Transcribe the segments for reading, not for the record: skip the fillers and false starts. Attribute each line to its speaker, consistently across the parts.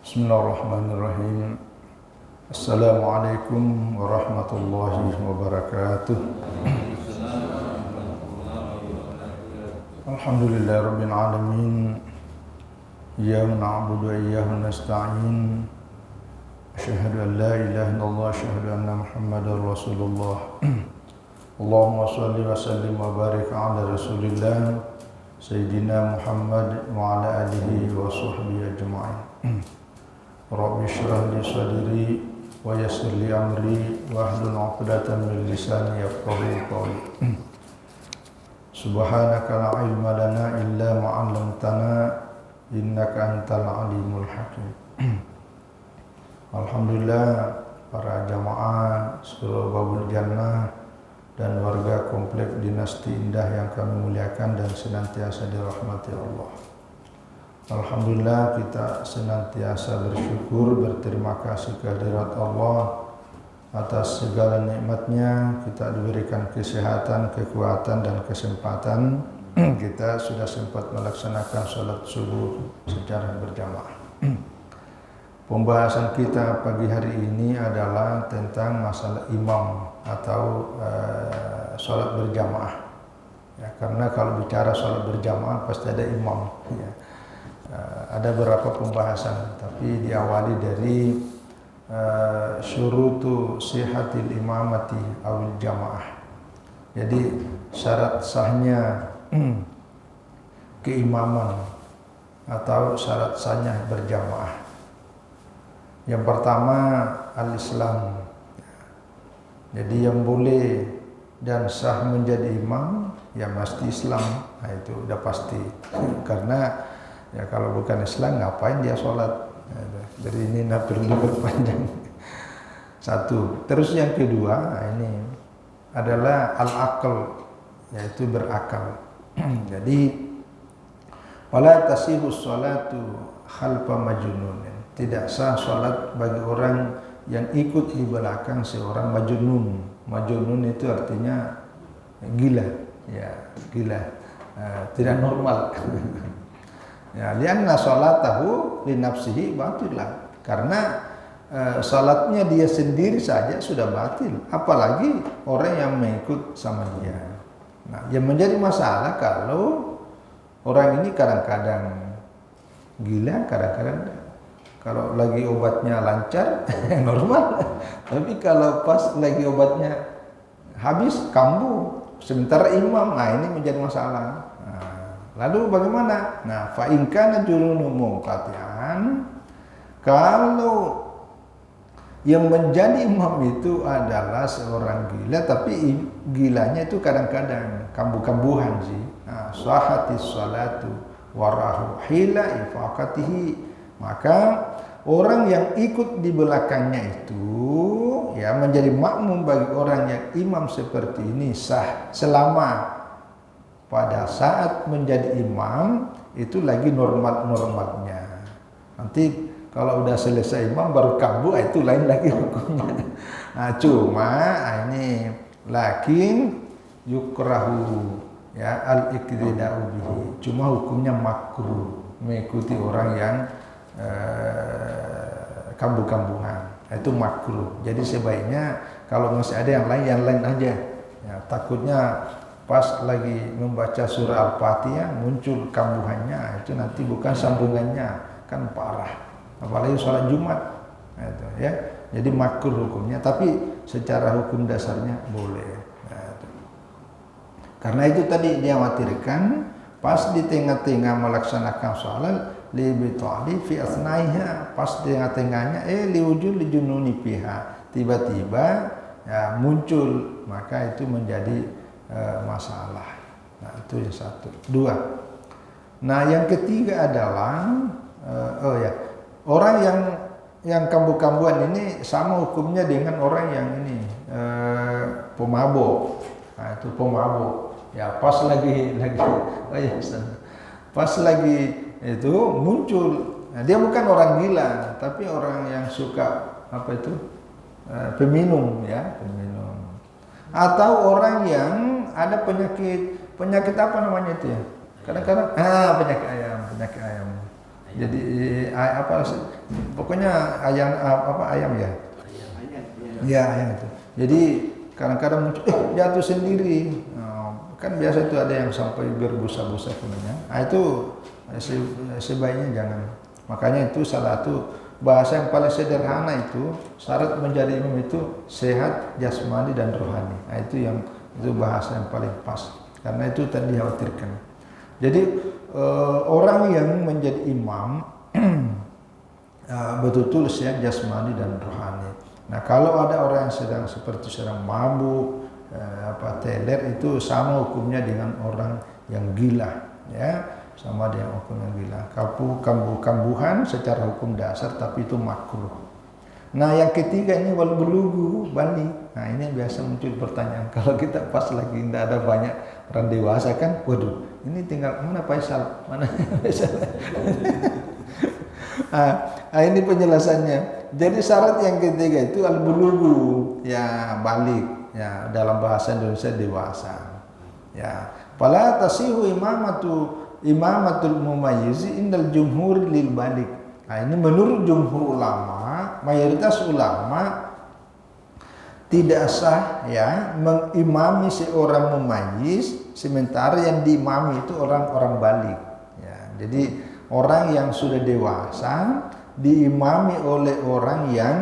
Speaker 1: Bismillahirrahmanirrahim. Assalamualaikum warahmatullahi wabarakatuh. Alhamdulillahirabbil alamin. Iyyaka na'budu wa iyyaka nasta'in. Asyhadu an la ilaha illallah, asyhadu anna Muhammadar Rasulullah. Allahumma shalli wa sallim wa barik ala Rasulillah Sayyidina Muhammad wa ala alihi wa sahbihi ajma'in. Rabbi shrah li sadri wa yassir li amri wahlul 'uqdatam min lisani yafqahu qawli. Subhanaka la ilma lana illa ma 'allamtana innaka antal alimul hakim. Alhamdulillah para jamaah seluruh Babul Jannah dan warga komplek Dinasti Indah yang kami muliakan dan senantiasa dirahmati Allah. Alhamdulillah kita senantiasa bersyukur, berterima kasih kehadirat Allah atas segala nikmatnya. Kita diberikan kesehatan, kekuatan dan kesempatan. Kita sudah sempat melaksanakan sholat subuh secara berjamaah. Pembahasan kita pagi hari ini adalah tentang masalah imam atau sholat berjamaah. Ya, karena kalau bicara sholat berjamaah pasti ada imam. Ya. Ada beberapa pembahasan, tapi diawali dari syurutu sihatil imamati awil jamaah. Jadi syarat sahnya keimaman atau syarat sahnya berjamaah. Yang pertama al-Islam. Jadi yang boleh dan sah menjadi imam ya mesti Islam. Nah, itu udah pasti. Karena ya kalau bukan Islam ngapain dia sholat? Jadi ini nak perlu diperpanjang. Satu. Terus yang kedua ini adalah al-aql, yaitu berakal. Jadi wala tasihus sholatu khalfa majnunin. Tidak sah sholat bagi orang yang ikut di belakang seorang majnun. Majnun itu artinya gila, ya gila, tidak normal. Ya, lianna sholatahu li nafsihi batilah. Karena salatnya dia sendiri saja sudah batil, apalagi orang yang mengikut sama dia. Nah, yang menjadi masalah kalau orang ini kadang-kadang gila, kadang-kadang kalau lagi obatnya lancar normal, tapi kalau pas lagi obatnya habis kambuh, sementara imam, nah ini menjadi masalah. Lalu bagaimana? Nah, fa in kana jununu munqati'an, kalau yang menjadi imam itu adalah seorang gila, tapi gilanya itu kadang-kadang kambuh-kambuhan sih. Nah, sahatis salatu warahu hila ifaqatihi, maka orang yang ikut di belakangnya itu ya menjadi makmum bagi orang yang imam seperti ini sah selama pada saat menjadi imam itu lagi normal-normalnya. Nanti kalau udah selesai imam baru kambuh, itu lain lagi hukumnya. Nah, cuma ini lakin yukrahu ya al-iqtida'u bihi. Cuma hukumnya makruh mengikuti orang yang kambuh-kambuhan. Itu makruh. Jadi sebaiknya kalau masih ada yang lain aja. Ya, takutnya pas lagi membaca surah Al-Fatihah muncul kambuhannya, itu nanti bukan sambungannya, kan parah. Apalagi sholat Jumat, itu ya. Jadi makruh hukumnya, tapi secara hukum dasarnya boleh. Itu. Karena itu tadi dikhawatirkan pas di tengah-tengah melaksanakan sholat lebih tali fi asnaiha, pas di tengah-tengahnya liwujud lijununi piha, tiba-tiba ya muncul, maka itu menjadi masalah. Nah, itu yang satu. Dua. Nah, yang ketiga adalah orang yang kambuh-kambuhan ini sama hukumnya dengan orang yang ini pemabuk. Nah, itu pemabuk. Ya, pas lagi pas lagi itu muncul. Nah, dia bukan orang gila, tapi orang yang suka apa itu? Peminum ya, peminum. Atau orang yang ada penyakit apa namanya itu ya? Kadang-kadang penyakit ayam. Jadi apa pokoknya ayam ya. Ya, ayam itu. Jadi kadang-kadang muncul jatuh sendiri. Kan biasa itu ada yang sampai berbusa-busa punya. Itu sebaiknya jangan. Makanya itu salah satu bahasa yang paling sederhana itu syarat menjadi imam itu sehat jasmani dan rohani. Itu bahasa yang paling pas. Karena itu tadi dikhawatirkan. Jadi orang yang menjadi imam betul-betul sehat jasmani dan rohani. Nah, kalau ada orang yang sedang mabuk, teler, itu sama hukumnya dengan orang yang gila, ya, sama dengan hukum yang gila. Kambuhan secara hukum dasar, tapi itu makruh. Nah, yang ketiga ini wal bulugu balik. Nah, ini biasa muncul pertanyaan. Kalau kita pas lagi tidak ada banyak orang dewasa kan, waduh, ini tinggal mana Faisal, mana Faisal. Ini penjelasannya. Jadi syarat yang ketiga itu al bulugu, ya balik, ya dalam bahasa Indonesia dewasa. Ya, fala tasihu imamatul mumayyizi indal jumhur lil balik. Nah, ini menurut jumhur ulama, mayoritas ulama tidak sah ya mengimami seorang mumayyiz sementara yang diimami itu orang-orang balik. Ya, jadi orang yang sudah dewasa diimami oleh orang yang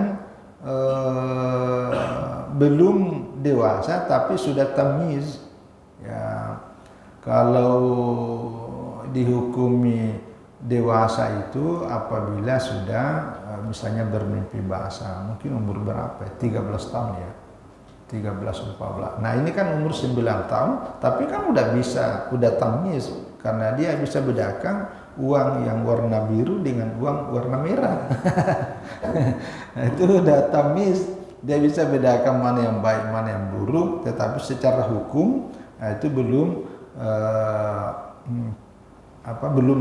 Speaker 1: belum dewasa tapi sudah tamyiz. Ya, kalau dihukumi dewasa itu apabila sudah misalnya bermimpi basah, mungkin umur berapa ya? 13 tahun ya. 13-14. Nah, ini kan umur 9 tahun, tapi kan udah tamyiz karena dia bisa bedakan uang yang warna biru dengan uang warna merah. Nah, itu udah tamyiz, dia bisa bedakan mana yang baik, mana yang buruk, tetapi secara hukum itu belum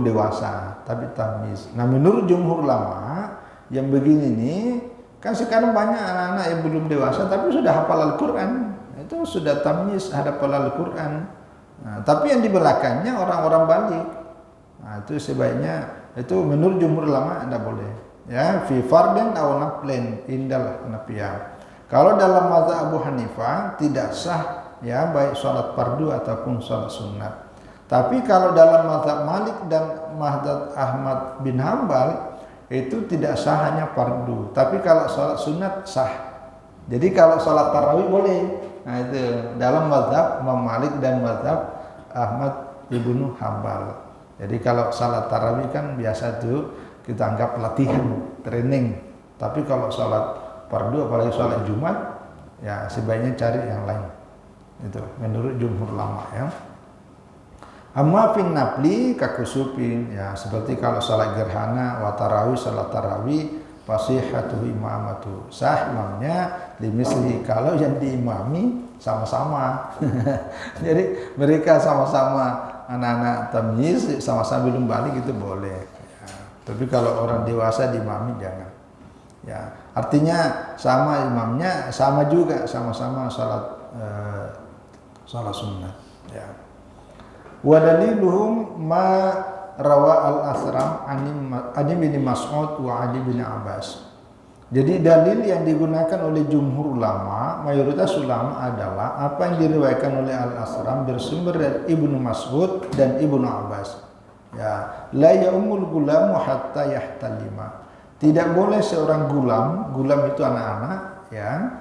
Speaker 1: dewasa, tapi tamyiz. Nah, menurut jumhur ulama yang begini nih, kan sekarang banyak anak-anak yang belum dewasa tapi sudah hafal Al-Quran, itu sudah tamyiz, hafal Al-Quran. Nah, tapi yang di belakangnya orang-orang balik. Nah, itu sebaiknya itu menurut jumhur ulama tidak boleh. Ya, fi fardin aw naflin indal Hanafiyah. Kalau dalam mazhab Abu Hanifah tidak sah ya baik salat fardu ataupun salat sunat. Tapi kalau dalam mazhab Malik dan mazhab Ahmad bin Hambal itu tidak sah hanya fardu. Tapi kalau salat sunat sah. Jadi kalau salat tarawih boleh. Nah, itu dalam mazhab Imam Malik dan mazhab Ahmad ibnu Hambal. Jadi kalau salat tarawih kan biasa tuh kita anggap latihan, training. Tapi kalau salat fardu apalagi salat Jumat ya sebaiknya cari yang lain. Itu menurut jumhur ulama ya. Amma fin nafli kakusupin ya seperti kalau salat gerhana wa tarawih, salat tarawih fasihatu imamatu sah imamnya dimisli kalau yang diimami sama-sama. Jadi mereka sama-sama anak-anak tamyiz sama-sama belum balik itu boleh ya. Tapi kalau orang dewasa diimami jangan ya, artinya sama imamnya sama juga sama-sama salat sunnah ya. Wa daliluhum ma rawa al-asram ani bin Mas'ud wa Ali bin Abbas. Jadi dalil yang digunakan oleh jumhur ulama, mayoritas ulama adalah apa yang diriwayatkan oleh Al-Asram bersumber dari Ibnu Mas'ud dan Ibnu Abbas. Ya, la yaumul gulamu hatta yahtalima. Tidak boleh seorang gulam itu anak-anak ya,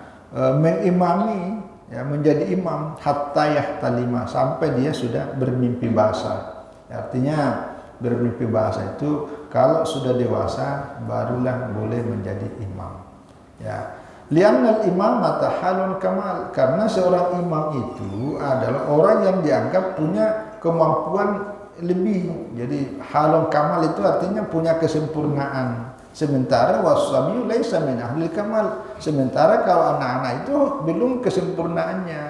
Speaker 1: mengimami ya menjadi imam hatta yahtalima sampai dia sudah bermimpi basah. Artinya bermimpi basah itu kalau sudah dewasa barulah boleh menjadi imam. Ya, li'annal imam halun kamal, karena seorang imam itu adalah orang yang dianggap punya kemampuan lebih. Jadi halun kamal itu artinya punya kesempurnaan. Sementara wasabiyu laisa min ahli kamal. Sementara kalau anak-anak itu belum kesempurnaannya.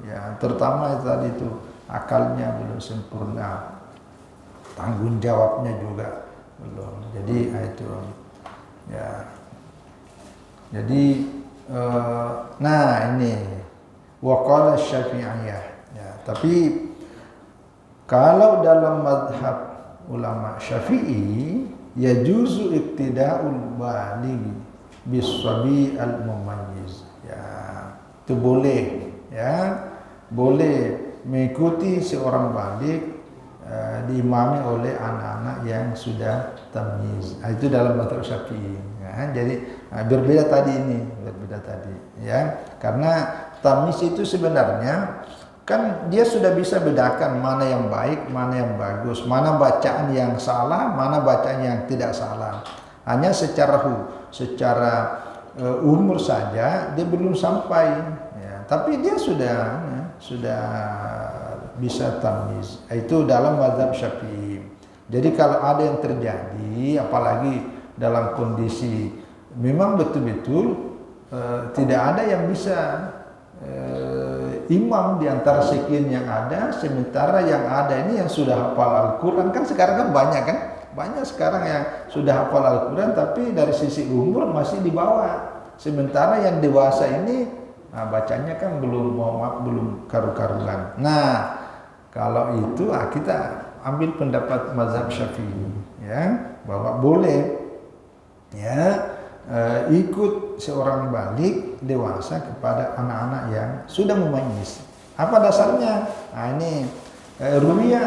Speaker 1: Ya, terutama tadi itu akalnya belum sempurna. Tanggung jawabnya juga belum. Jadi itu ya. Jadi nah ini waqala Syafi'iyah ya. Tapi kalau dalam mazhab ulama Syafi'i yajuzu iktida'ul baligh bis-sabi al-mumayyiz. Ya, itu boleh, ya. Boleh mengikuti seorang balik diimami oleh anak-anak yang sudah tamyiz. Itu dalam mazhab Syafi'i. Ya, jadi berbeda tadi ya. Karena tamyiz itu sebenarnya kan dia sudah bisa bedakan mana yang baik, mana yang bagus, mana bacaan yang salah, mana bacaan yang tidak salah. Hanya secara umur saja dia belum sampai, ya. Tapi dia sudah bisa tamyiz. Itu dalam mazhab Syafi'i. Jadi kalau ada yang terjadi, apalagi dalam kondisi memang betul-betul tidak ada yang bisa imam di antara sekian yang ada, sementara yang ada ini yang sudah hafal Al-Quran. Kan sekarang kan banyak sekarang yang sudah hafal Al-Quran tapi dari sisi umur masih di bawah. Sementara yang dewasa ini bacanya kan belum karu-karuan. Nah, kalau itu kita ambil pendapat mazhab Syafi'i, ya, bahwa boleh, ya, ikut seorang balik dewasa kepada anak-anak yang sudah mumayyiz. Apa dasarnya? Nah, ini ruwiya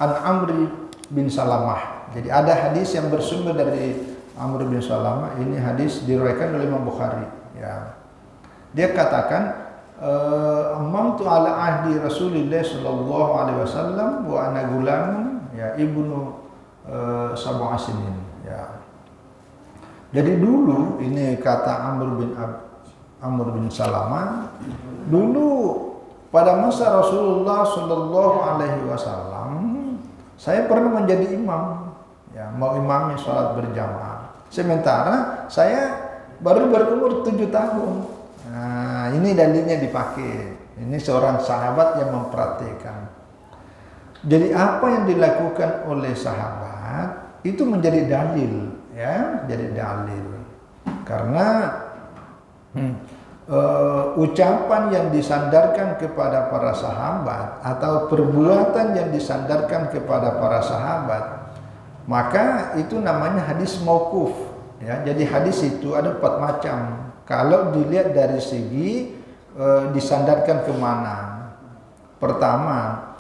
Speaker 1: an Amri bin Salamah. Jadi ada hadis yang bersumber dari Amr bin Salamah. Ini hadis diriwayatkan oleh Imam Bukhari, ya. Dia katakan, amamtu ala ahdi Rasulillah sallallahu alaihi wasallam wa ana gulamun, ya, ibnu sab'a sinin, ya. Jadi dulu ini kata Amr bin Salamah, dulu pada masa Rasulullah sallallahu alaihi wasallam saya pernah menjadi imam, ya, mau imami sholat berjamaah. Sementara saya baru berumur 7 tahun. Nah, ini dalilnya dipakai. Ini seorang sahabat yang mempraktikkan. Jadi apa yang dilakukan oleh sahabat itu menjadi dalil, ya, jadi dalil. Karena ucapan yang disandarkan kepada para sahabat atau perbuatan yang disandarkan kepada para sahabat, maka itu namanya hadis mauquf, ya. Jadi hadis itu ada 4 macam. Kalau dilihat dari segi disandarkan kemana. Pertama,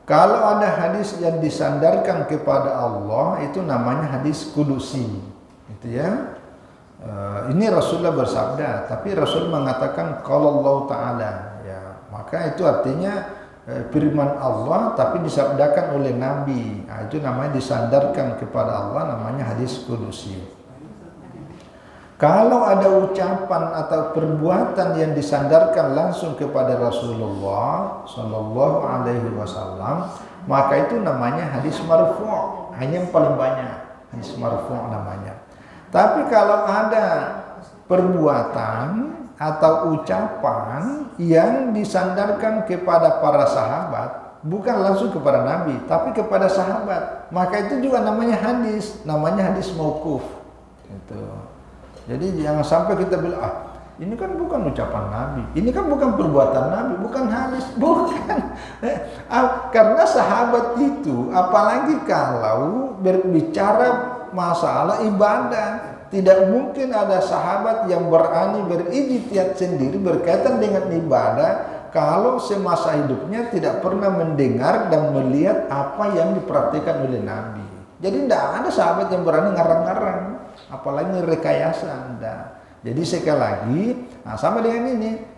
Speaker 1: kalau ada hadis yang disandarkan kepada Allah, itu namanya hadis kudusi, gitu, ya. Ini Rasulullah bersabda, tapi Rasul mengatakan kalau Allah Ta'ala, ya, maka itu artinya firman Allah tapi disabdakan oleh Nabi. Nah, itu namanya disandarkan kepada Allah, namanya hadis kudusi. Kalau ada ucapan atau perbuatan yang disandarkan langsung kepada Rasulullah Sallallahu Alaihi Wasallam, maka itu namanya hadis marfu'. Hanya yang paling banyak hadis marfu' namanya. Tapi kalau ada perbuatan atau ucapan yang disandarkan kepada para sahabat, bukan langsung kepada Nabi, tapi kepada sahabat, maka itu juga namanya hadis mauquf. Itu. Jadi jangan sampai kita bilang, ini kan bukan ucapan Nabi, ini kan bukan perbuatan Nabi, bukan hadis, bukan. Karena sahabat itu, apalagi kalau berbicara masalah ibadah, tidak mungkin ada sahabat yang berani berijtihad sendiri berkaitan dengan ibadah kalau semasa hidupnya tidak pernah mendengar dan melihat apa yang diperhatikan oleh Nabi. Jadi tidak ada sahabat yang berani ngarang-ngarang, apalagi rekayasa. Anda. Jadi sekali lagi, nah sama dengan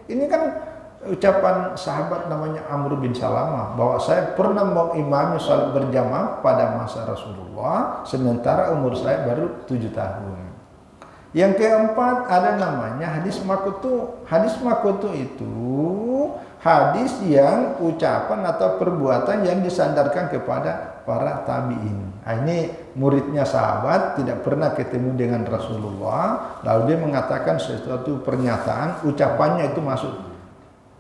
Speaker 1: ini kan ucapan sahabat namanya Amr bin Salamah bahwa saya pernah mengimami salat berjamaah pada masa Rasulullah sementara umur saya baru 7 tahun. Yang keempat ada namanya hadis makutu. Hadis makutu itu hadis yang ucapan atau perbuatan yang disandarkan kepada para tabi'in. Nah, ini muridnya sahabat tidak pernah ketemu dengan Rasulullah, lalu dia mengatakan sesuatu pernyataan, ucapannya itu masuk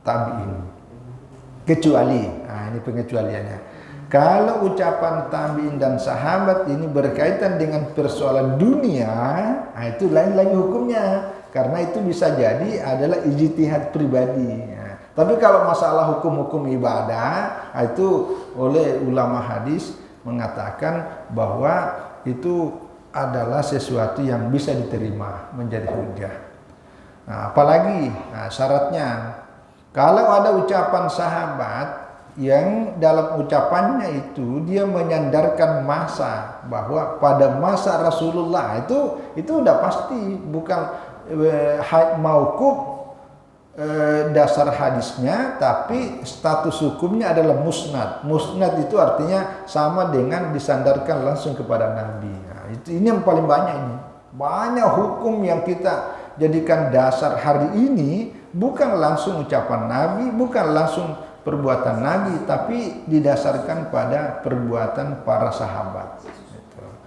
Speaker 1: tabi'in. Kecuali, nah ini pengecualiannya. Kalau ucapan tabi'in dan sahabat ini berkaitan dengan persoalan dunia, nah itu lain lagi hukumnya. Karena itu bisa jadi adalah ijtihad pribadi. Nah, tapi kalau masalah hukum-hukum ibadah, nah itu oleh ulama hadis mengatakan bahwa itu adalah sesuatu yang bisa diterima menjadi hujjah. Nah, apalagi syaratnya kalau ada ucapan sahabat yang dalam ucapannya itu dia menyandarkan masa, bahwa pada masa Rasulullah itu udah pasti bukan mauquf dasar hadisnya, tapi status hukumnya adalah musnad. Musnad itu artinya sama dengan disandarkan langsung kepada Nabi. Nah, ini yang paling banyak ini. Banyak hukum yang kita jadikan dasar hari ini bukan langsung ucapan Nabi, bukan langsung perbuatan Nabi, tapi didasarkan pada perbuatan para sahabat.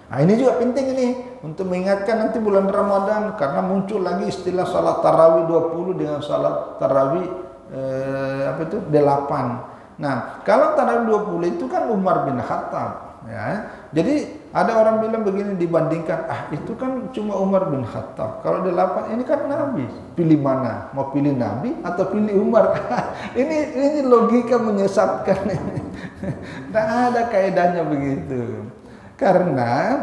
Speaker 1: Nah, ini juga penting ini untuk mengingatkan nanti bulan Ramadan, karena muncul lagi istilah salat tarawih 20 dengan salat tarawih 8. Nah, kalau tarawih 20 itu kan Umar bin Khattab, ya. Jadi ada orang bilang begini, dibandingkan, itu kan cuma Umar bin Khattab. Kalau 8 ini kan Nabi. Pilih mana? Mau pilih Nabi atau pilih Umar? ini logika menyesatkan. Tidak ada kaidahnya begitu. Karena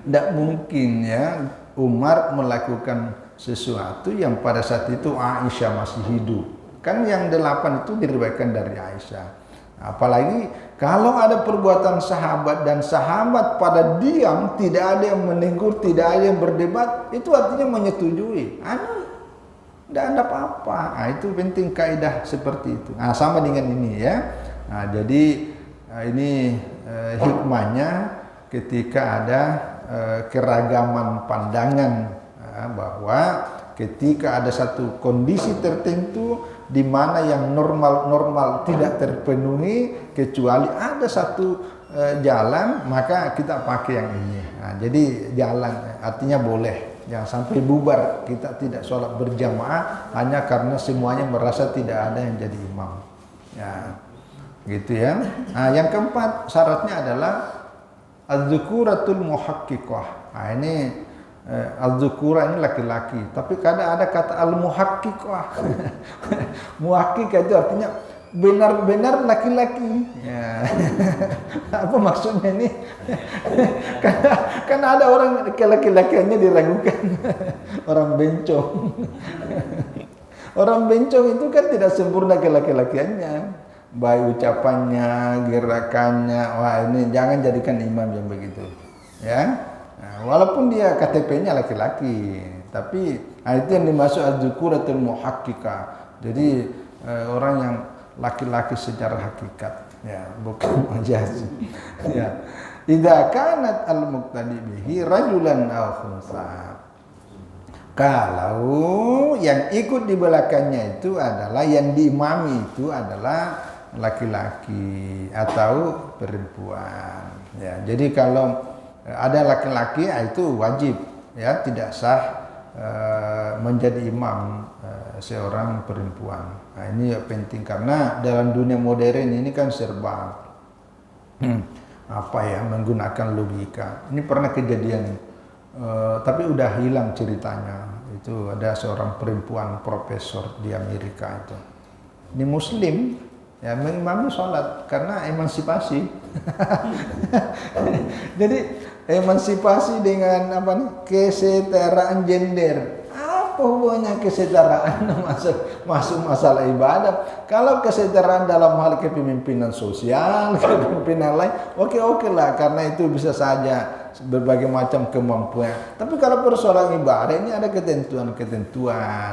Speaker 1: tidak mungkin ya Umar melakukan sesuatu yang pada saat itu Aisyah masih hidup. Kan yang 8 itu diriwayatkan dari Aisyah. Apalagi kalau ada perbuatan sahabat dan sahabat pada diam, tidak ada yang menegur, tidak ada yang berdebat, itu artinya menyetujui. Tidak ada apa-apa. Nah, itu penting kaidah seperti itu. Nah, sama dengan ini ya. Nah, jadi ini hikmahnya ketika ada keragaman pandangan, bahwa ketika ada satu kondisi tertentu di mana yang normal tidak terpenuhi, kecuali ada satu jalan, maka kita pakai yang ini. Nah, jadi jalan artinya boleh, jangan sampai bubar, kita tidak sholat berjamaah hanya karena semuanya merasa tidak ada yang jadi imam. Ya, gitu ya. Nah, yang keempat syaratnya adalah az-dzukuratul muhaqqiqah. Nah, ini al-dzukura ini laki-laki, tapi kadang ada kata al-muhaqqiqah. Muhaqqiqah itu artinya benar-benar laki-laki. Ya. Apa maksudnya ini? Karena ada orang laki-lakiannya diragukan. Orang bencong. Orang bencong itu kan tidak sempurna laki-lakiannya. Baik ucapannya, gerakannya. Wah, ini jangan jadikan imam yang begitu. Ya. Nah, walaupun dia KTP-nya laki-laki, tapi itu yang dimaksud az-dzukuratul muhaqqiqah. Jadi orang yang laki-laki secara hakikat, ya, bukan majaz. Ya. Idza kanat al-muqtadi bihi rajulan aw khunsa. Kalau yang ikut di belakangnya itu adalah, yang diimami itu adalah laki-laki atau perempuan. Ya, jadi kalau ada laki-laki itu wajib, ya, tidak sah menjadi imam seorang perempuan. Nah, ini penting karena dalam dunia modern ini kan serba menggunakan logika. Ini pernah kejadian, tapi udah hilang ceritanya. Itu ada seorang perempuan profesor di Amerika itu. Ini Muslim, ya, mengimami sholat karena emansipasi. Jadi emansipasi dengan kesetaraan gender. Apa hubungannya kesetaraan masuk masalah ibadah? Kalau kesetaraan dalam hal kepemimpinan sosial, kepemimpinan lain, oke lah, karena itu bisa saja berbagai macam kemampuan. Tapi kalau persoalan ibadah ini ada ketentuan.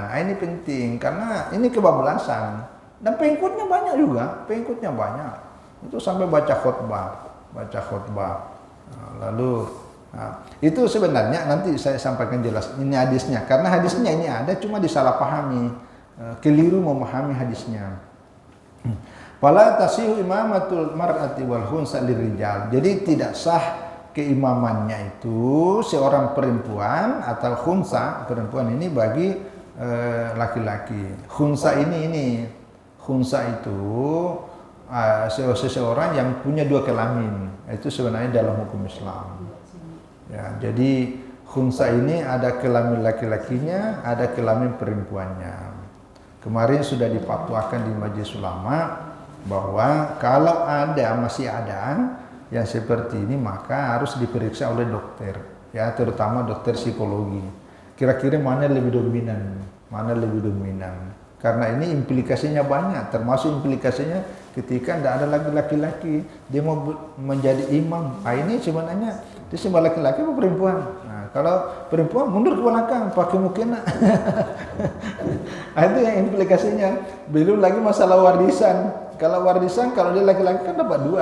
Speaker 1: Nah, ini penting karena ini kebablasan. Dan pengikutnya banyak juga, itu sampai baca khutbah. Itu sebenarnya nanti saya sampaikan jelas ini hadisnya, karena hadisnya ini ada cuma disalahpahami, keliru memahami hadisnya. Fala tasihu imamatul mar'ati wal khunsa lirijal. Jadi tidak sah keimamannya itu seorang perempuan atau khunsa, perempuan ini bagi laki-laki. Khunsa itu seseorang yang punya dua kelamin. Itu sebenarnya dalam hukum Islam. Ya, jadi khunsa ini ada kelamin laki-lakinya, ada kelamin perempuannya. Kemarin sudah difatwakan di Majelis Ulama bahwa kalau masih ada yang seperti ini maka harus diperiksa oleh dokter, ya, terutama dokter psikologi. Kira-kira mana lebih dominan, mana lebih dominan. Karena ini implikasinya banyak, termasuk implikasinya ketika tidak ada lagi laki-laki, dia mau menjadi imam. Nah, ini sebenarnya dia sebagai laki-laki atau perempuan. Nah, kalau perempuan mundur ke belakang, pakai mukena. Nah, itu yang implikasinya. Belum lagi masalah warisan. Kalau warisan, kalau dia laki-laki kan dapat 2.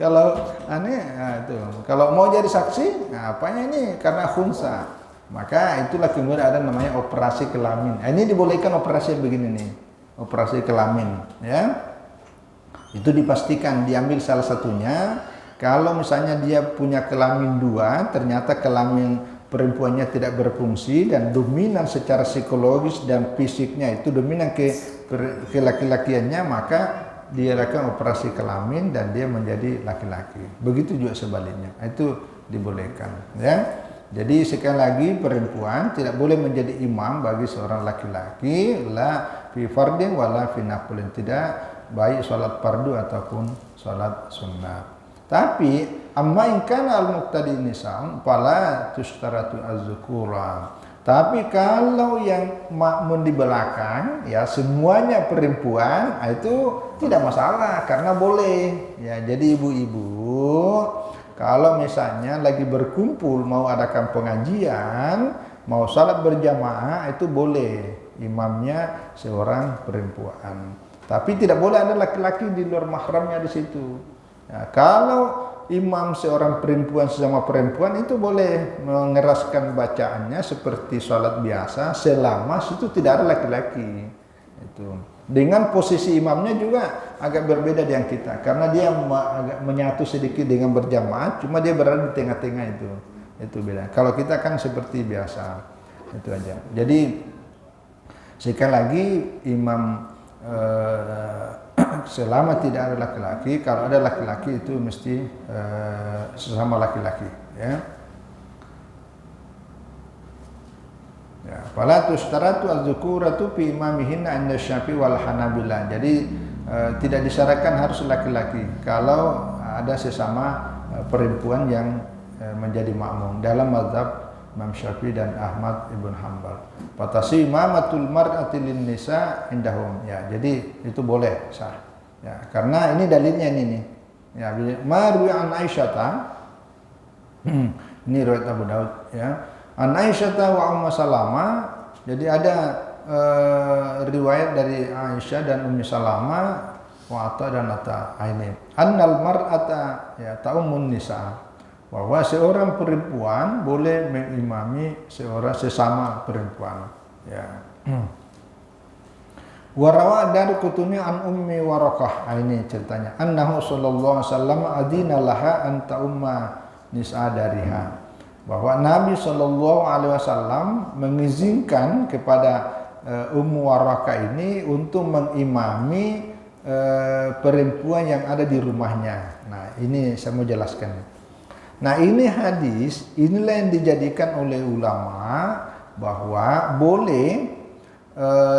Speaker 1: Kalau aneh, nah itu. Kalau mau jadi saksi, nah apanya ini karena khunsa. Maka itulah kemudian ada namanya operasi kelamin. Nah, ini dibolehkan operasi begini nih, operasi kelamin, ya. Itu dipastikan diambil salah satunya. Kalau misalnya dia punya kelamin 2, ternyata kelamin perempuannya tidak berfungsi dan dominan secara psikologis dan fisiknya itu dominan ke laki-lakiannya, maka dia lakukan operasi kelamin dan dia menjadi laki-laki. Begitu juga sebaliknya, itu dibolehkan, ya. Jadi sekali lagi perempuan tidak boleh menjadi imam bagi seorang laki-laki, la fi fardin wala fi naflin, tidak baik salat fardu ataupun salat sunnah. Tapi amma in kana al-muqtadi nisa'un fala tushtaratu az-zukura. Tapi kalau yang makmum di belakang, ya semuanya perempuan, itu tidak masalah karena boleh. Ya, jadi ibu-ibu kalau misalnya lagi berkumpul mau adakan pengajian, mau salat berjamaah, itu boleh imamnya seorang perempuan. Tapi tidak boleh ada laki-laki di luar mahramnya di situ. Ya, kalau imam seorang perempuan sesama perempuan itu boleh mengeraskan bacaannya seperti sholat biasa selama situ tidak ada laki-laki. Itu dengan posisi imamnya juga agak berbeda dengan kita karena dia agak menyatu sedikit dengan berjamaah, cuma dia berada di tengah-tengah itu beda. Kalau kita kan seperti biasa, itu aja. Jadi sekali lagi imam selama tidak ada laki-laki, kalau ada laki-laki itu mesti sesama laki-laki, ya. Ya, fala tushtaratu az-zukuratu fi imamihinna 'inda Syafi'i wal Hanabilah. Jadi tidak disyaratkan harus laki-laki kalau ada sesama perempuan yang menjadi makmum dalam mazhab Imam Syafi'i dan Ahmad ibn Hanbal. Fatasi imamatul mar'ati lin nisa indahum. Ya, jadi itu boleh sah. Ya, karena ini dalilnya ini nih. Ya, marwi an Aisyata. Ini riwayat Abu Daud, ya. An Aisyata wa Ummu Salamah. Jadi ada riwayat dari Aisyah dan Ummu Salamah wa Atha dan Atha ini. Annal mar'ata ya ta'ummun nisa. Bahwa seorang perempuan boleh mengimami seorang sesama perempuan, ya. Warawa dari kutuni an Ummi Warakah, ini ceritanya. Annahu sallallahu alaihi wasallam adina laha an ta'umma nisa dariha. Bahwa Nabi sallallahu alaihi wasallam mengizinkan kepada Ummu Warakah ini untuk mengimami perempuan yang ada di rumahnya. Nah, ini saya mau jelaskan. Nah, ini hadis, inilah yang dijadikan oleh ulama bahwa boleh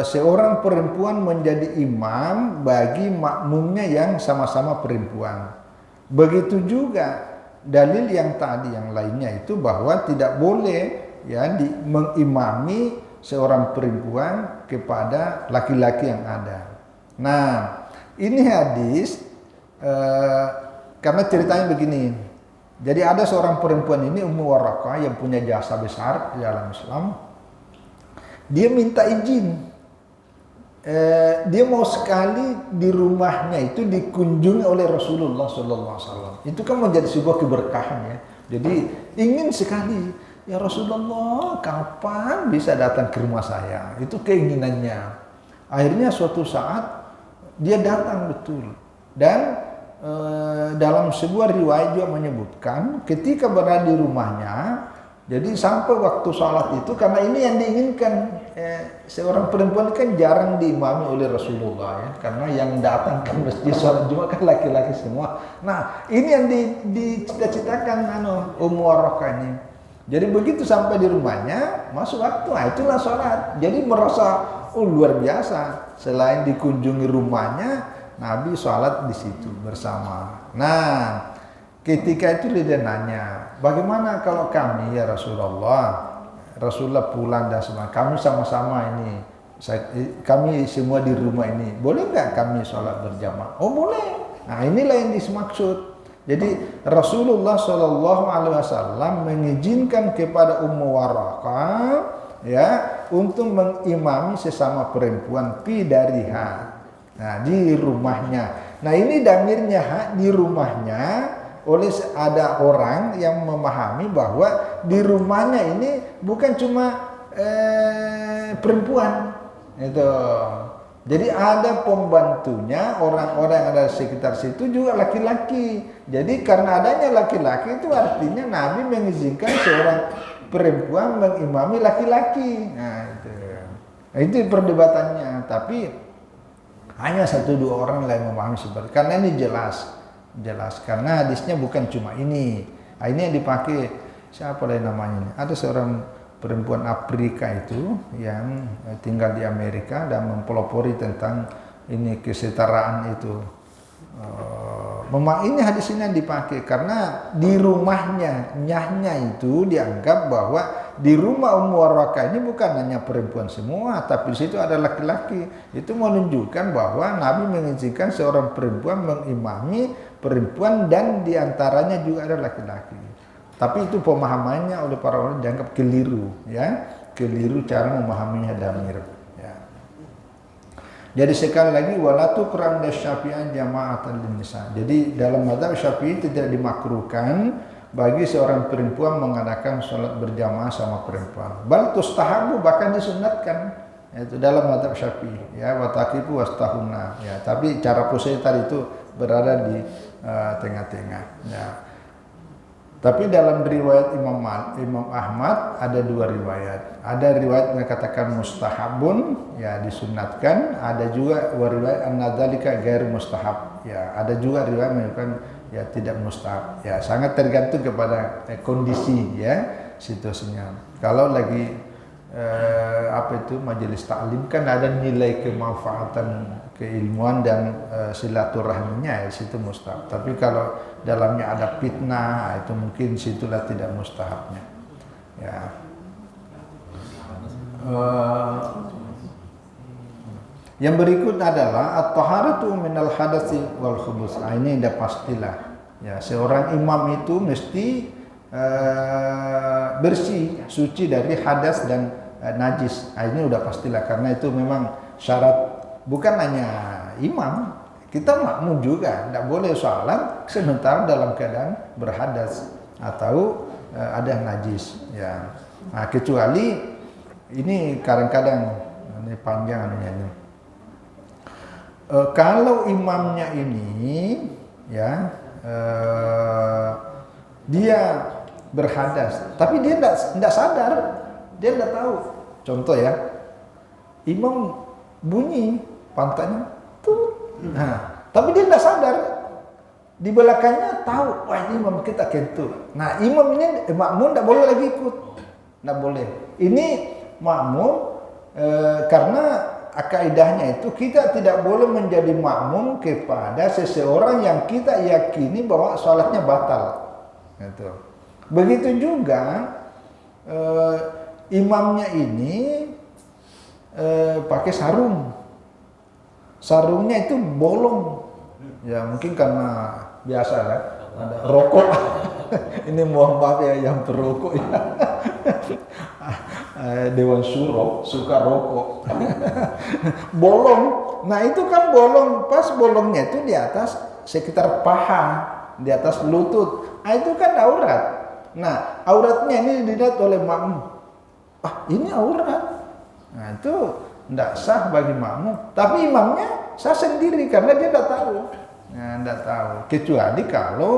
Speaker 1: seorang perempuan menjadi imam bagi makmumnya yang sama-sama perempuan. Begitu juga dalil yang tadi yang lainnya itu bahwa tidak boleh ya mengimami seorang perempuan kepada laki-laki yang ada. Nah, ini hadis karena ceritanya begini. Jadi ada seorang perempuan ini Ummu Warakah yang punya jasa besar di dalam Islam. Dia minta izin. Dia mau sekali di rumahnya itu dikunjungi oleh Rasulullah SAW. Itu kan menjadi sebuah keberkahan, ya. Jadi ingin sekali, ya Rasulullah, kapan bisa datang ke rumah saya? Itu keinginannya. Akhirnya suatu saat dia datang betul. Dan dalam sebuah riwayat juga menyebutkan ketika berada di rumahnya, jadi sampai waktu sholat itu, karena ini yang diinginkan, seorang perempuan kan jarang diimami oleh Rasulullah, ya, karena yang datang ke masjid sholat Jumat kan laki-laki semua. Nah, ini yang dicita-citakan Ummu Warakah ini. Jadi begitu sampai di rumahnya, masuk waktu, nah itulah sholat. Jadi merasa luar biasa. Selain dikunjungi rumahnya, Nabi sholat di situ bersama. Nah, ketika itu dia nanya, bagaimana kalau kami ya Rasulullah? Rasulullah pulang dan semua, kami sama-sama ini, kami semua di rumah ini, boleh nggak kami sholat berjamaah? Oh boleh. Nah inilah yang dimaksud. Jadi Rasulullah SAW mengizinkan kepada Ummu Waraqah ya untuk mengimami sesama perempuan pidariha. Nah di rumahnya. Nah ini damirnya di rumahnya. Oleh ada orang yang memahami bahwa di rumahnya ini bukan cuma perempuan itu. Jadi ada pembantunya, orang-orang yang ada di sekitar situ juga laki-laki. Jadi karena adanya laki-laki itu artinya Nabi mengizinkan seorang perempuan mengimami laki-laki. Nah itu perdebatannya. Tapi hanya 1-2 orang yang memahami seperti. Karena ini jelas karena hadisnya bukan cuma ini. Nah, ini yang dipakai siapa lagi namanya ini? Ada seorang perempuan Afrika itu yang tinggal di Amerika dan mempelopori tentang ini kesetaraan itu. Ini hadis ini yang dipakai karena di rumahnya nyahnya itu dianggap bahwa di rumah Ummu Waraqah ini bukan hanya perempuan semua, tapi di situ ada laki-laki. Itu menunjukkan bahwa Nabi mengizinkan seorang perempuan mengimami perempuan dan diantaranya juga ada laki-laki. Tapi itu pemahamannya oleh para ulama dianggap keliru, ya, keliru cara memahaminya damir. Ya. Jadi sekali lagi walatu kurang dari Syafi'an jama'atan nisa. Jadi dalam mazhab Syafi'i tidak dimakruhkan bagi seorang perempuan mengadakan sholat berjamaah sama perempuan. Bal tustahabu, bahkan disunatkan. Itu dalam mazhab Syafi'i, ya, wataqifu wastahunna. Ya, tapi cara posisi tadi itu berada di tengah-tengah. Ya. Tapi dalam riwayat Imam Ahmad ada 2 riwayat. Ada riwayat yang mengatakan mustahabun, ya disunatkan. Ada juga riwayat an-nadzalika ghair mustahab. Ya, ada juga riwayat mengatakan ya tidak mustahab. Ya, sangat tergantung kepada kondisi, ya, situasinya. Kalau lagi majelis taklim kan ada nilai kemanfaatan keilmuan dan silaturahminya, ya situ mustahab. Tapi kalau dalamnya ada fitnah, itu mungkin situlah tidak mustahabnya. Ya. Yang berikut adalah at-taharatu minal hadasi wal khubus. Ini udah pastilah. Ya, seorang imam itu mesti bersih, suci dari hadas dan najis. Ini udah pastilah karena itu memang syarat. Bukan hanya imam, kita makmum juga tidak boleh sholat sementara dalam keadaan berhadas atau ada najis. Ya, nah, kecuali ini kadang-kadang ini panjang anunya. Kalau imamnya ini, ya, dia berhadas, tapi dia tidak sadar, dia tidak tahu. Contoh ya, imam bunyi pantatnya tuh, nah, tapi dia tidak sadar. Di belakangnya tahu, wah ini imam kita kentut. Nah imam ini makmum tidak boleh lagi ikut, tidak boleh. Ini makmum karena kaidahnya itu kita tidak boleh menjadi makmum kepada seseorang yang kita yakini bahwa sholatnya batal. Gitu. Begitu juga imamnya ini pakai sarung. Sarungnya itu bolong. Ya mungkin karena biasa kan, ada rokok. Ini mohon maaf ya yang perokok ya. Dewan Suro suka rokok. Bolong. Nah itu kan bolong, pas bolongnya itu di atas sekitar paha, di atas lutut. Nah itu kan aurat. Nah auratnya ini dilihat oleh makmum. Ah ini aurat. Nah itu tidak sah bagi makmum. Tapi imamnya sah sendiri karena dia tidak tahu. Nah tidak tahu. Kecuali kalau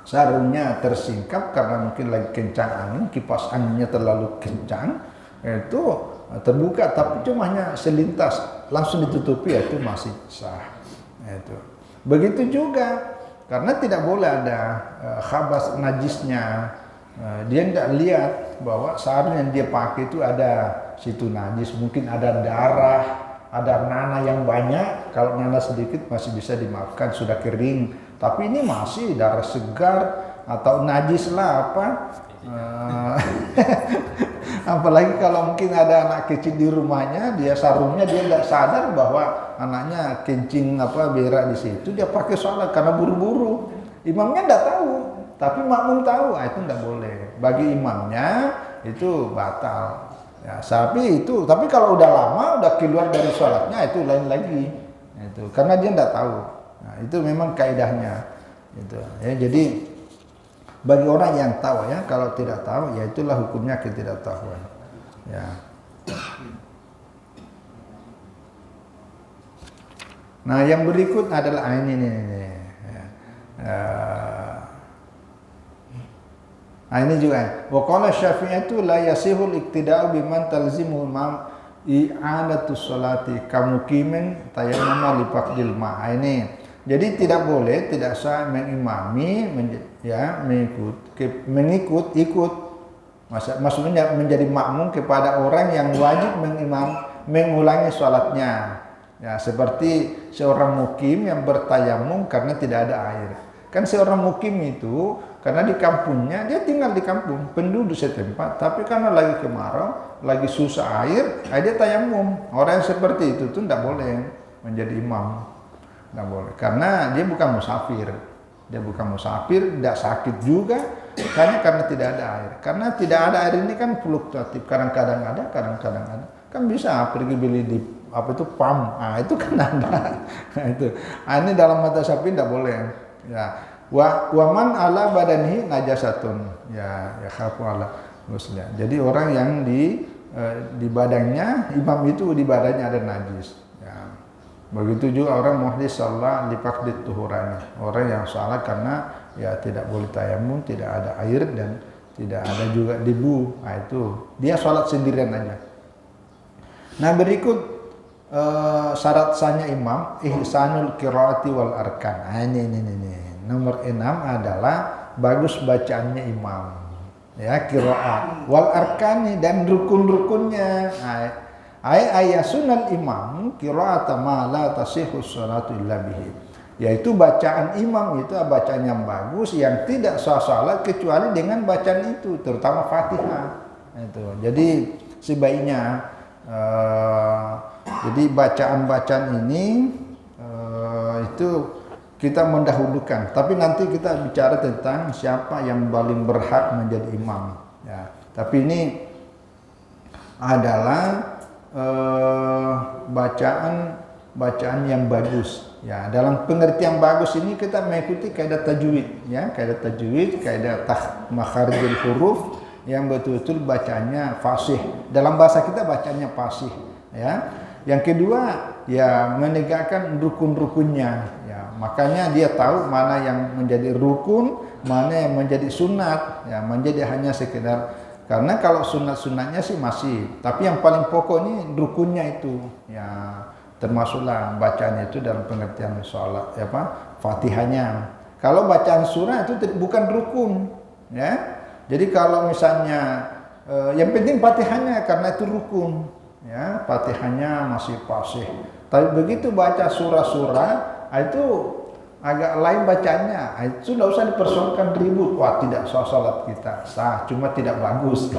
Speaker 1: sarungnya tersingkap karena mungkin lagi kencang angin, kipas anginnya terlalu kencang, itu terbuka tapi cuma hanya selintas langsung ditutupi, itu masih sah. Itu begitu juga karena tidak boleh ada khabas najisnya. Dia tidak lihat bahwa sarung yang dia pakai itu ada situ najis, mungkin ada darah, ada nanah yang banyak. Kalau nanah sedikit masih bisa dimaafkan, sudah kering. Tapi ini masih darah segar atau najis lah apa. Apalagi kalau mungkin ada anak kecil di rumahnya, dia sarungnya dia tidak sadar bahwa anaknya kencing berak di situ, dia pakai sholat karena buru-buru. Imamnya tidak tahu, tapi makmum tahu, itu tidak boleh. Bagi imamnya itu batal. Ya, tapi kalau udah lama, udah keluar dari sholatnya itu lain lagi. Itu karena dia tidak tahu. Nah, itu memang kaidahnya. Itu. Ya, jadi bagi orang yang tahu ya, kalau tidak tahu ya itulah hukumnya ketidaktahuan. Ya. Nah, yang berikut adalah ini. Nah, ini juga. Wa qala Syafi'i itu la yasihul iktida'u biman talzimu mam i'adatus sholati kamukimin tayammama li faqdil ma. Ini. Jadi tidak boleh, tidak sah mengimami, ikut. Maksudnya menjadi makmum kepada orang yang wajib mengulangi sholatnya. Ya, seperti seorang mukim yang bertayamum karena tidak ada air. Kan seorang mukim itu karena di kampungnya, dia tinggal di kampung, penduduk setempat, tapi karena lagi kemarau, lagi susah air, dia tayamum. Orang yang seperti itu tuh tidak boleh menjadi imam. Tidak boleh, karena dia bukan musafir. Dia bukan musafir, tidak sakit juga, hanya karena tidak ada air. Karena tidak ada air ini kan fluktuatif, kadang-kadang ada, kadang-kadang ada. Kan bisa pergi beli di pam, itu kan ada. Itu. Ini dalam mata Syafi'i tidak boleh. Ya, waman ala badanihi najasatun. Ya khafu ala muslim. Jadi orang yang di badannya, imam itu di badannya ada najis. Begitu juga orang muhdits salat li faqdit tuhurani. Orang yang salat karena ya tidak boleh tayamum, tidak ada air dan tidak ada juga debu. Nah, itu dia salat sendirian aja. Nah, berikut syarat sahnya imam ihsanul qiraati wal arkan. Nah, ini. Nomor 6 adalah bagus bacaannya imam. Ya, qiraat wal arkani dan rukun-rukunnya. Ayasunal imam qira'ata ma la tasihhu sholatu illa bihi. Yaitu bacaan imam itu bacaan yang bagus yang tidak sah salat kecuali dengan bacaan itu, terutama Fatihah. Itu. Jadi sebaiknya jadi bacaan-bacaan ini itu kita mendahulukan. Tapi nanti kita bicara tentang siapa yang paling berhak menjadi imam. Ya. Tapi ini adalah bacaan yang bagus. Ya, dalam pengertian bagus ini kita mengikuti kaidah tajwid, ya, kaidah makharijul huruf yang betul-betul bacanya fasih. Dalam bahasa kita bacanya fasih, ya. Yang kedua, ya menegakkan rukun-rukunnya, ya. Makanya dia tahu mana yang menjadi rukun, mana yang menjadi sunat, ya, menjadi hanya sekedar. Karena kalau sunat-sunatnya sih masih, tapi yang paling pokok ini rukunnya itu, ya termasuklah bacaan itu dalam pengertian sholat, Fatihahnya. Kalau bacaan surah itu bukan rukun, ya. Jadi kalau misalnya yang penting Fatihahnya karena itu rukun, ya Fatihahnya masih fasih. Tapi begitu baca surah-surah itu agak lain bacanya, itu tidak usah dipersoalkan ribut. Wah, tidak sah salat kita, sah, cuma tidak bagus.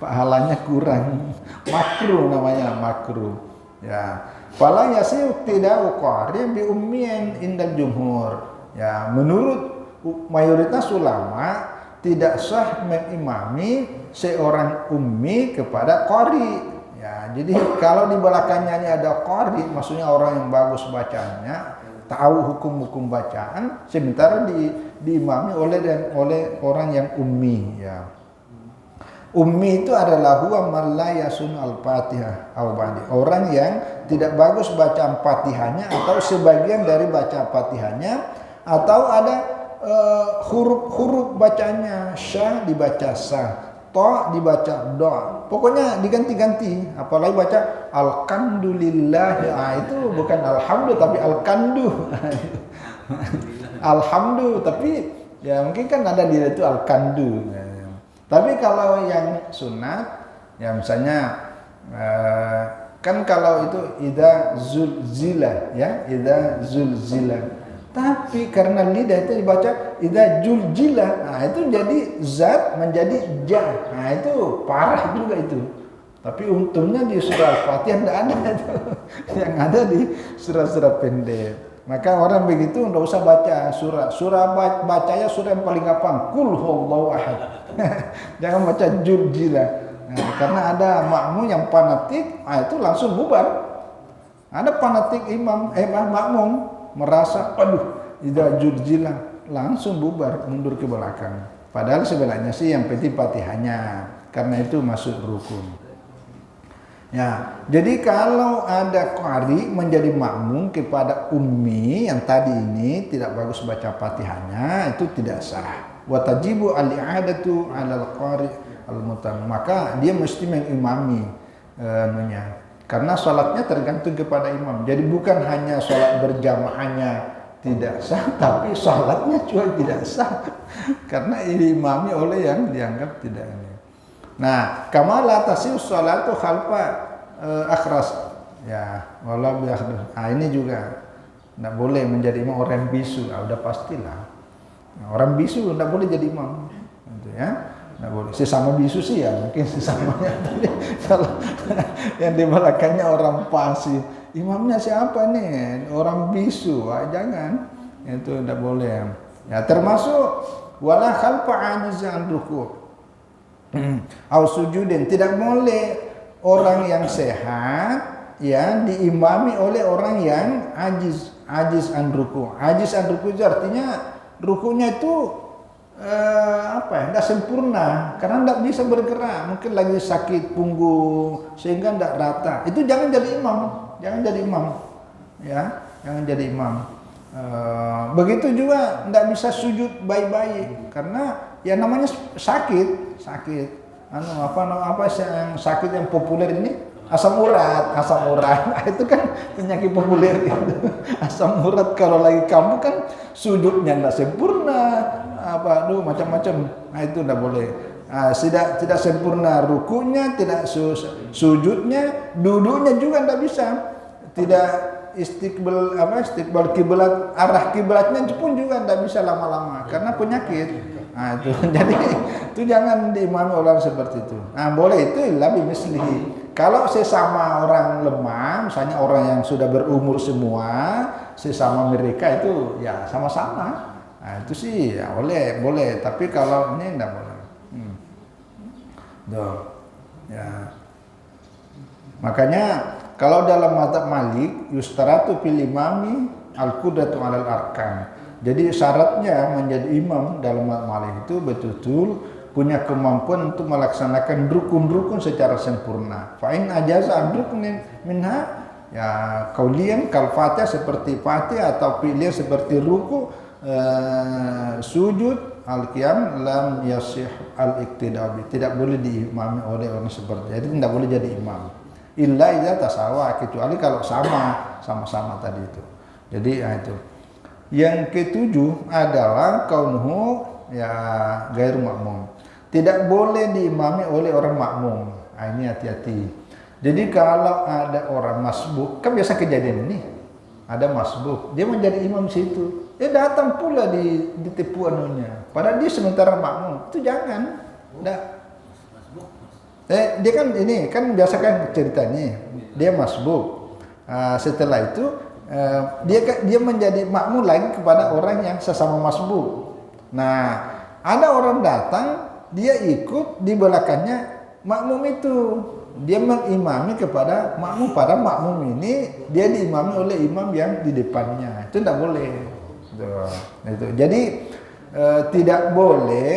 Speaker 1: Pahalanya kurang, makruh namanya, makruh. Ya, fala yasiu tidak qari bi ummiyan indal jumhur. Ya, menurut mayoritas ulama tidak sah mengimami seorang ummi kepada qari. Ya, jadi kalau di belakangnya ini ada qari, maksudnya orang yang bagus bacanya, tahu hukum-hukum bacaan, sementara diimami oleh orang yang ummi, ya. Ummi itu adalah huwa man la yasun al-Fatihah aw ba'di. Orang yang tidak bagus bacaan Fatihahnya atau sebagian dari baca Fatihahnya, atau ada huruf-huruf bacanya, syah dibaca sah, to dibaca do. Pokoknya diganti-ganti. Apalagi baca alhamdulillah, itu bukan alhamdulillah tapi alkandu. Alhamdulillah, tapi ya mungkin kan ada di itu alkandu. Tapi kalau yang sunat, ya misalnya kan kalau itu idza zulzila, ya idza zulzila. Tapi karena lidah itu dibaca idza juljila, nah itu jadi zat menjadi ja. Nah itu parah juga itu. Tapi untungnya di surah Al-Fatihah tidak ada itu. Yang ada di surah-surah pendek. Maka orang begitu tidak usah baca surah. Bacanya surah yang paling gampang. Qul huwallahu ahad. Jangan baca juljila. Nah, karena ada makmum yang fanatik, nah itu langsung bubar. Ada fanatik makmum merasa, aduh, idza juljila, langsung bubar, mundur ke belakang. Padahal sebenarnya sih yang penting Fatihahnya, karena itu masuk rukun. Ya, jadi kalau ada qari menjadi makmum kepada ummi yang tadi ini tidak bagus baca Fatihahnya, itu tidak sah. Wa tajibu al-i'adatu 'alal qari al-mutam. Maka dia mesti mengimami karena sholatnya tergantung kepada imam. Jadi bukan hanya sholat berjamaahnya tidak sah, tapi sholatnya juga tidak sah karena diimami oleh yang dianggap tidak ini. Nah, kama la tasih sholatu khalfa akhras. Ya, wala bi akhdus. Ah ini juga tidak boleh menjadi imam orang bisu. Ah, udah pastilah. Nah, orang bisu tidak boleh jadi imam. Gitu ya. Nggak boleh. Sesama bisu sih ya, mungkin sesamanya. Tapi kalau yang di belakangnya orang fasik, imamnya siapa nih? Orang bisu, wah, jangan. Itu tidak boleh. Ya termasuk wala khalfa ajizan ruku'. Au sujudin, tidak boleh orang yang sehat ya diimami oleh orang yang ajiz an ruku'. Ajiz an ruku' itu artinya ruku'nya itu tidak sempurna karena tidak bisa bergerak, mungkin lagi sakit punggung sehingga tidak rata. Itu jangan jadi imam, ya, jangan jadi imam. Begitu juga tidak bisa sujud baik-baik karena ya namanya sakit. Apa yang sakit yang populer ini asam urat. Nah, itu kan penyakit populer itu. Asam urat kalau lagi kamu kan sujudnya tidak sempurna, macam-macam. Nah itu tidak boleh. Nah, tidak sempurna rukunya, tidak sujudnya, duduknya juga tidak bisa. Tidak istiqbal kiblat, arah kiblatnya pun juga tidak bisa lama-lama karena penyakit. Nah itu jadi itu jangan diimami orang seperti itu. Nah boleh itu lebih mislihi. Kalau sesama orang lemah, misalnya orang yang sudah berumur semua, sesama mereka itu ya sama-sama. Nah itu sih ya boleh. Tapi kalau ini tidak boleh. Ya. Makanya kalau dalam mazhab Malik yustaratu fil imami al-qudratu 'alal arkan. Jadi syaratnya menjadi imam dalam mazhab Malik itu betul-betul punya kemampuan untuk melaksanakan rukun-rukun secara sempurna. Fa'in ajaza an ruknin minha, ya kaulian kal Fatihah seperti Fatihah atau fi'liyan seperti ruku, sujud, al-qiyam lam yasih al-iqtida'. Tidak boleh diimami oleh orang seperti itu, tidak boleh jadi imam. Illa idza tasawa, kecuali kalau sama-sama tadi itu. Jadi itu. Yang ketujuh adalah kaunuhu ya gairu makmum. Tidak boleh diimami oleh orang makmum. Nah, ini hati-hati. Jadi kalau ada orang masbuk, kan biasa kejadian ini. Ada masbuk, dia menjadi imam situ. Dia datang pula di tipu anunya. Padahal dia sementara makmum. Itu jangan. Dia kan ini kan biasa kan ceritanya. Dia masbuk. Setelah itu dia menjadi makmum lagi kepada orang yang sesama masbuk. Nah, ada orang datang, dia ikut di belakangnya makmum itu. Dia mengimami kepada makmum, pada makmum ini dia diimami oleh imam yang di depannya. Itu tidak boleh. Itu. Jadi tidak boleh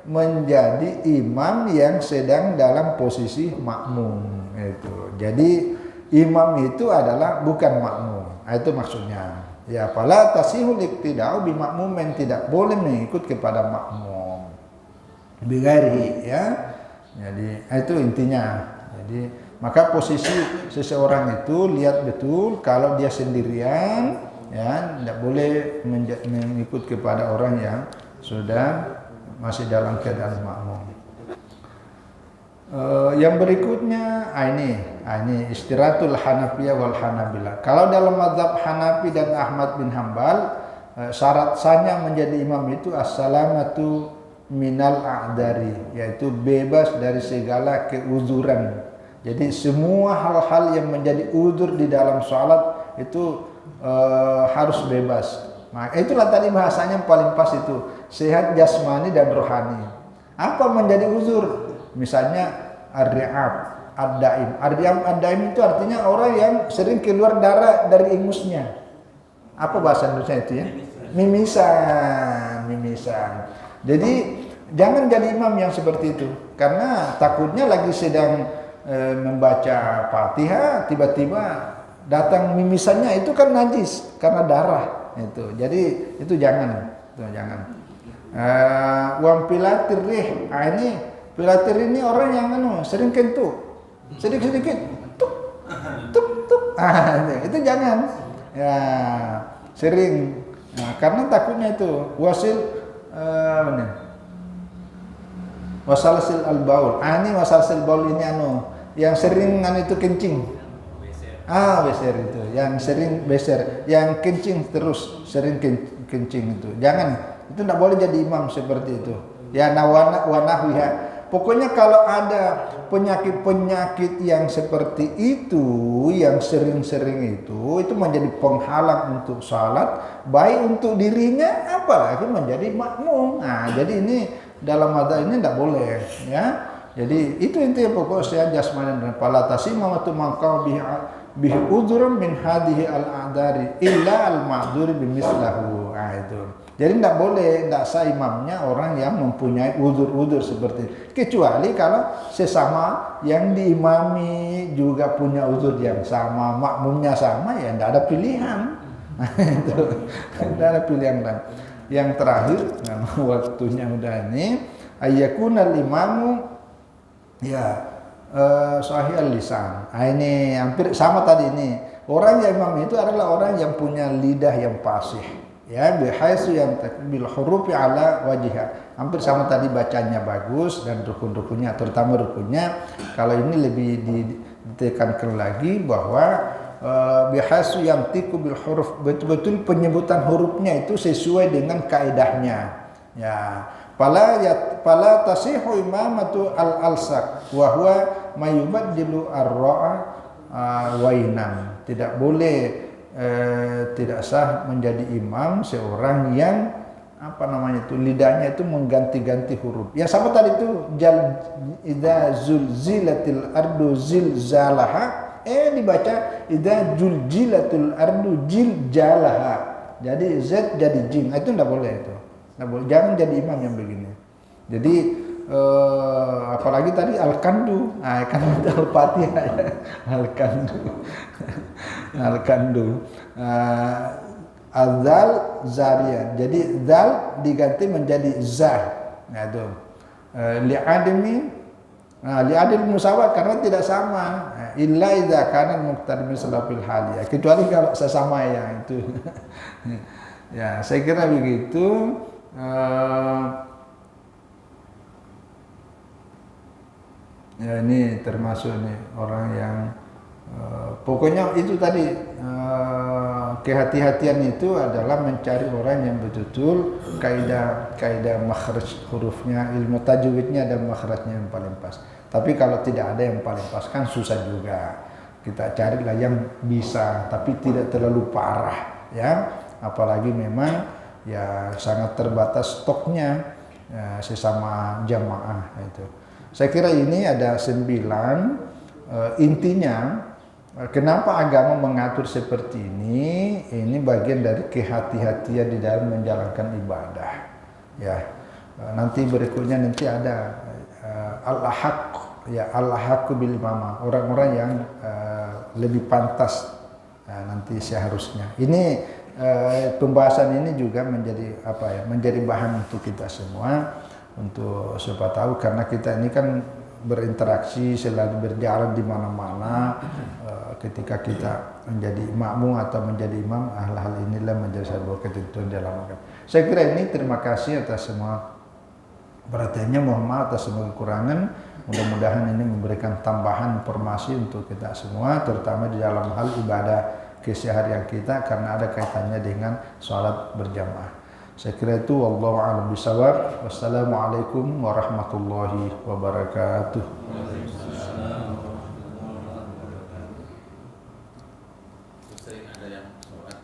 Speaker 1: menjadi imam yang sedang dalam posisi makmum. Itu. Jadi imam itu adalah bukan makmum. Itu maksudnya. Ya, fala tasihul iqtida'u bi makmumin, tidak boleh mengikut kepada makmum. Bigari ya. Jadi itu intinya. Jadi maka posisi seseorang itu lihat betul kalau dia sendirian ya, tidak boleh mengikut kepada orang yang sudah masih dalam keadaan makmum. Yang berikutnya ini istirahatul Hanafiyah wal Hanabilah. Kalau dalam mazhab Hanafi dan Ahmad bin Hambal syarat sahnya menjadi imam itu as-salamatu minal a'dari, yaitu bebas dari segala keuzuran. Jadi semua hal-hal yang menjadi uzur di dalam salat itu harus bebas. Maka itulah tadi bahasanya paling pas itu, sehat jasmani dan rohani. Apa menjadi uzur? Misalnya ar-ri'ab, ad-daim. Ar-ri'ab, ad-daim itu artinya orang yang sering keluar darah dari ingusnya. Apa bahasa Indonesia itu ya? Mimisan. Jadi jangan jadi imam yang seperti itu, karena takutnya lagi sedang membaca Fatihah tiba-tiba datang mimisannya, itu kan najis karena darah itu. Jadi itu jangan. Wam pilatir rih. Ini pilatir ini orang yang sering kentut, sedikit tuk. Itu jangan. Ya, sering. Nah, karena takutnya itu wasalsil al-baul. Ini wasalsil baul ini yang sering itu kencing. Beser itu, yang sering beser, yang kencing terus, sering kencing itu. Jangan, itu tidak boleh jadi imam seperti itu. Ya wanahwiha. Pokoknya kalau ada penyakit-penyakit yang seperti itu, yang sering-sering itu menjadi penghalang untuk salat, baik untuk dirinya, apalagi menjadi makmum. Nah, jadi ini dalam mazhab ini tidak boleh, ya. Jadi itu intinya pokok sehat jasmani dan pala tasimatu maqam bihi udhurun min hadhihi al-a'dari illa al-ma'dzur bimislahu. Itu. Jadi tidak boleh, tidak sah imamnya orang yang mempunyai udzur-udzur seperti itu. Kecuali kalau sesama yang diimami juga punya udzur yang sama, makmumnya sama, ya tidak ada pilihan. Itu tidak ada pilihan lain. Yang terakhir, waktunya udah ini, ayyakunal imamu sahih al-lisan. Ini hampir sama tadi ini. Orang yang imam itu adalah orang yang punya lidah yang fasih. Ya, bihaisu yang bil hurufi ala wajhiha. Hampir sama tadi, bacanya bagus dan rukun-rukunnya, terutama rukunnya. Kalau ini lebih ditekankan lagi bahwa bihaisu yang tiku bil huruf, betul-betul penyebutan hurufnya itu sesuai dengan kaidahnya. Ya. Fala tasihu imamatu al-alsak wa huwa mayubaddilu ar-ra'a wainan. Tidak boleh, tidak sah menjadi imam seorang yang lidahnya itu mengganti-ganti huruf. Ya sama tadi itu idza zulzilatil ardu zilzalaha, dibaca idza zulzilatul ardu jiljalaha. Jadi z jadi jim. Itu tidak boleh itu. Jangan jadi imam yang begini. Jadi apalagi tadi al-kandu, kan itu al-fatihah ya. Al-kandu. Azal zarian. Jadi zal diganti menjadi za. Nah itu. Li'adil musawat, karena tidak sama. Illa idza kana muqtadin salafil haliyah. Kecuali kalau sesama yang itu. Ya, saya kira begitu. Ya ini termasuk nih orang yang pokoknya itu tadi kehati-hatian itu adalah mencari orang yang betul-betul kaidah makhraj hurufnya, ilmu tajwidnya dan makhrajnya yang paling pas. Tapi kalau tidak ada yang paling pas kan susah juga. Kita carilah yang bisa tapi tidak terlalu parah, ya. Apalagi memang ya sangat terbatas stoknya sesama jamaah itu. Saya kira ini ada 9 intinya kenapa agama mengatur seperti ini. Ini bagian dari kehati-hatian di dalam menjalankan ibadah. Ya, nanti berikutnya nanti ada al-haq, ya al-haq bil imamah, orang-orang yang lebih pantas nanti seharusnya. Ini pembahasan ini juga menjadi bahan untuk kita semua, untuk siapa tahu, karena kita ini kan berinteraksi, selalu berjalan di mana-mana. Ketika kita menjadi makmum atau menjadi imam, hal-hal inilah menjadi sebuah ketentuan dalam agama. Saya kira ini, terima kasih atas semua perhatiannya, mohon maaf atas semua kekurangan. Mudah-mudahan ini memberikan tambahan informasi untuk kita semua, terutama di dalam hal ibadah keseharian kita karena ada kaitannya dengan sholat berjamaah. Saya kira itu, wallahu a'lam bishawab. Wassalamualaikum warahmatullahi wabarakatuh.
Speaker 2: Ada yang sholat